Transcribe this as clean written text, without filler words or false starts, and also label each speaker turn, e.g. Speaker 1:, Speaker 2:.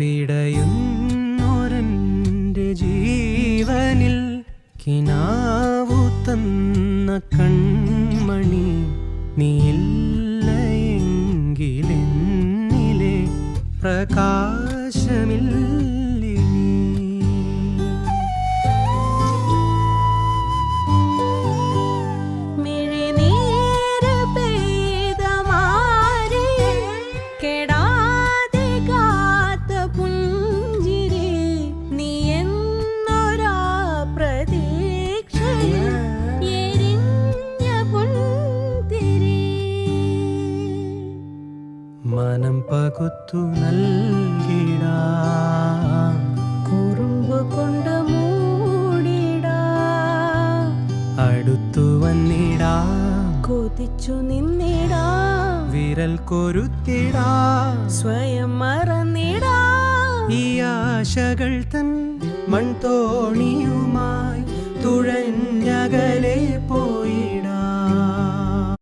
Speaker 1: പിടയുന്നൊരെൻ്റെ ജീവനിൽ കിനാവു തന്ന കൺമണി നീയില്ലയെങ്കിലെന്നിലെ പ്രകാശമില്ലേ നീ.
Speaker 2: മിഴിനീര് പെയ്ത മാറി കെടാതെ കാത്ത പുഞ്ചിരി നീ എന്നൊരാ പ്രതീക്ഷയിൽ എരിഞ്ഞ പുൻതിരി.
Speaker 1: മനം പകുത്തു നൽകിടാം,
Speaker 2: കുറുമ്പ് കൊണ്ട് മൂടിടാം,
Speaker 1: അടുത്തു വന്നിടാം,
Speaker 2: കൊതിച്ചു നിന്നിടാം,
Speaker 1: വിരൽ കൊരുത്തിടാം,
Speaker 2: സ്വയം മറന്നിടാം.
Speaker 1: ഈ ആശകൾ തൻ മൺതോണിയോ